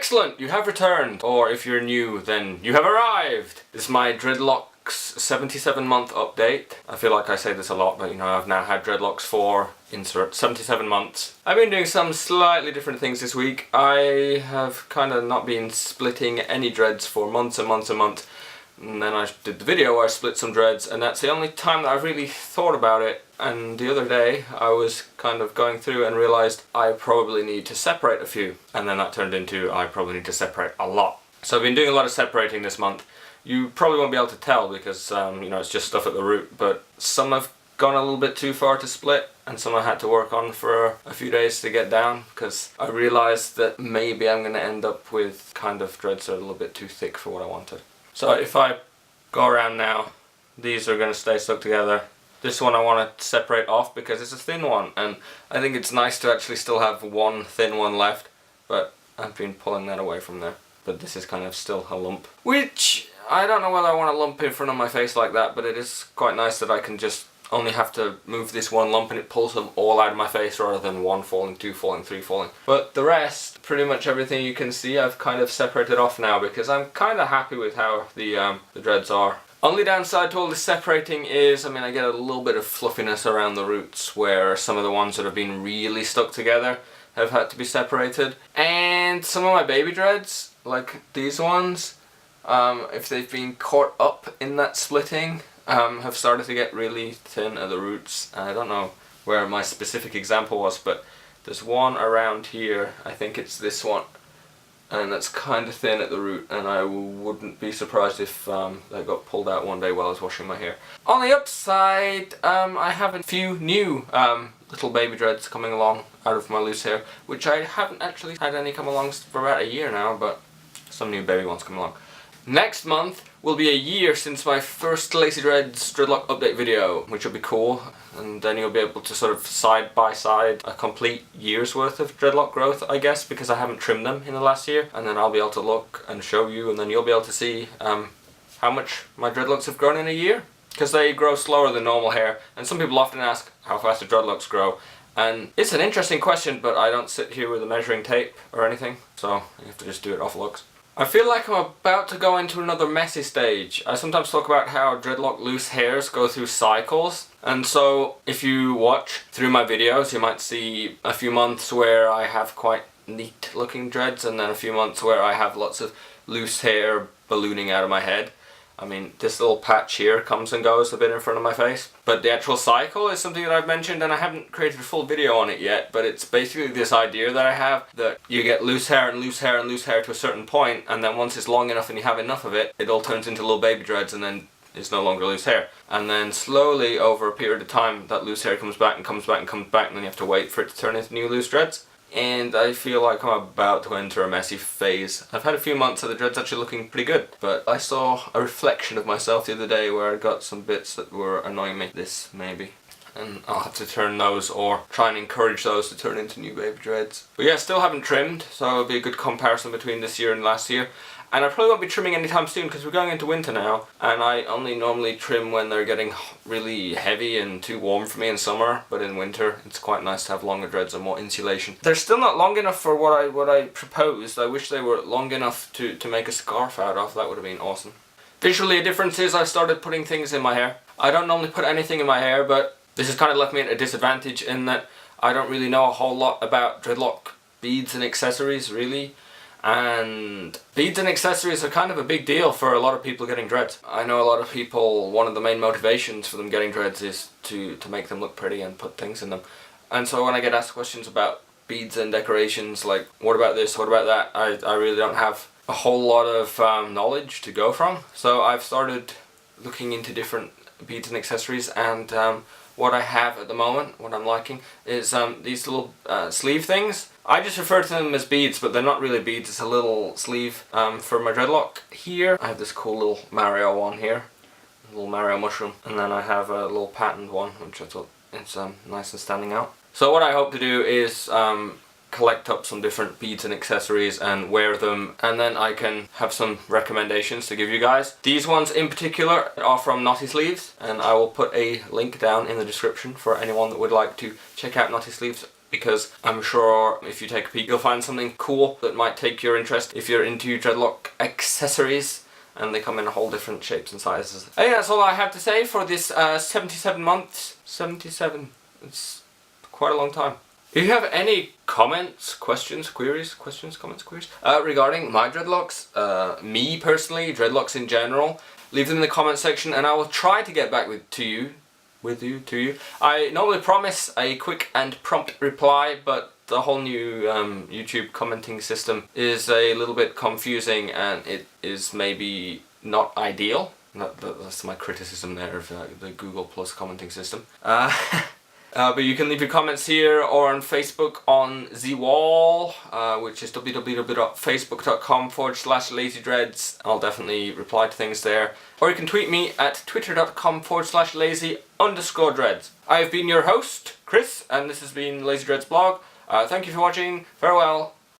Excellent! You have returned. Or if you're new, then you have arrived. This is my Dreadlocks 77-month update. I feel like I say this a lot, but you know, I've now had dreadlocks for, insert, 77 months. I've been doing some slightly different things this week. I have kind of not been splitting any dreads for months and months and months. And then I did the video where I split some dreads, and that's the only time that I've really thought about it. And the other day I was kind of going through and realised I probably need to separate a few. And then that turned into I probably need to separate a lot. So I've been doing a lot of separating this month. You probably won't be able to tell because you know, it's just stuff at the root, but some have gone a little bit too far to split and some I had to work on for a few days to get down because I realised that maybe I'm going to end up with kind of dreads that are a little bit too thick for what I wanted. So if I go around now, these are going to stay stuck together. This one I want to separate off because it's a thin one, and I think it's nice to actually still have one thin one left, but I've been pulling that away from there. But this is kind of still a lump, which I don't know whether I want a lump in front of my face like that, but it is quite nice that I can just only have to move this one lump and it pulls them all out of my face rather than one falling, two falling, three falling. But the rest, pretty much everything you can see, I've kind of separated off now because I'm kind of happy with how the dreads are. Only downside to all this separating is, I mean, I get a little bit of fluffiness around the roots where some of the ones that have been really stuck together have had to be separated. And some of my baby dreads, like these ones, if they've been caught up in that splitting, have started to get really thin at the roots. I don't know where my specific example was, but there's one around here, I think it's this one, and that's kind of thin at the root, and I wouldn't be surprised if that got pulled out one day while I was washing my hair. On the upside, I have a few new little baby dreads coming along out of my loose hair, which I haven't actually had any come along for about a year now, but some new baby ones come along. Next month will be a year since my first Lacy Dreads dreadlock update video, which will be cool, and then you'll be able to sort of side by side a complete year's worth of dreadlock growth, I guess, because I haven't trimmed them in the last year, and then I'll be able to look and show you, and then you'll be able to see how much my dreadlocks have grown in a year, because they grow slower than normal hair, and some people often ask how fast do dreadlocks grow, and it's an interesting question, but I don't sit here with a measuring tape or anything, so you have to just do it off looks. I feel like I'm about to go into another messy stage. I sometimes talk about how dreadlock loose hairs go through cycles, and so if you watch through my videos you might see a few months where I have quite neat looking dreads and then a few months where I have lots of loose hair ballooning out of my head. I mean, this little patch here comes and goes a bit in front of my face. But the actual cycle is something that I've mentioned, and I haven't created a full video on it yet, but it's basically this idea that I have that you get loose hair and loose hair and loose hair to a certain point, and then once it's long enough and you have enough of it, it all turns into little baby dreads and then it's no longer loose hair. And then slowly over a period of time that loose hair comes back and comes back and comes back, and then you have to wait for it to turn into new loose dreads. And I feel like I'm about to enter a messy phase. I've had a few months of the dreads actually looking pretty good, but I saw a reflection of myself the other day where I got some bits that were annoying me. This, maybe. And I'll have to turn those, or try and encourage those to turn into new baby dreads. But yeah, still haven't trimmed, so it'll be a good comparison between this year and last year. And I probably won't be trimming anytime soon because we're going into winter now, and I only normally trim when they're getting really heavy and too warm for me in summer, but in winter it's quite nice to have longer dreads and more insulation. They're still not long enough for what I proposed. I wish they were long enough to make a scarf out of. That would have been awesome. Visually, a difference is I started putting things in my hair. I don't normally put anything in my hair, but this has kind of left me at a disadvantage in that I don't really know a whole lot about dreadlock beads and accessories, really. And beads and accessories are kind of a big deal for a lot of people getting dreads. I know a lot of people, one of the main motivations for them getting dreads is to make them look pretty and put things in them. And so when I get asked questions about beads and decorations, like what about this, what about that, I really don't have a whole lot of knowledge to go from. So I've started looking into different beads and accessories, and what I have at the moment, what I'm liking, is these little sleeve things. I just refer to them as beads, but they're not really beads. It's a little sleeve for my dreadlock. Here I have this cool little Mario one here, a little Mario mushroom, and then I have a little patterned one, which I thought it's nice and standing out. So what I hope to do is collect up some different beads and accessories and wear them, and then I can have some recommendations to give you guys. These ones in particular are from Knotty Sleeves, and I will put a link down in the description for anyone that would like to check out Knotty Sleeves because I'm sure if you take a peek you'll find something cool that might take your interest if you're into dreadlock accessories, and they come in whole different shapes and sizes. I think that's all I have to say for this 77 months. 77, it's quite a long time. If you have any comments, questions, queries, regarding my dreadlocks, me personally, dreadlocks in general, leave them in the comment section and I will try to get back to you. I normally promise a quick and prompt reply, but the whole new YouTube commenting system is a little bit confusing and it is maybe not ideal. That's my criticism there of the Google Plus commenting system. But you can leave your comments here or on Facebook on the wall, which is www.facebook.com/lazydreads. I'll definitely reply to things there. Or you can tweet me at twitter.com/lazy_dreads. I have been your host, Chris, and this has been Lazy Dreads Blog. Thank you for watching. Farewell.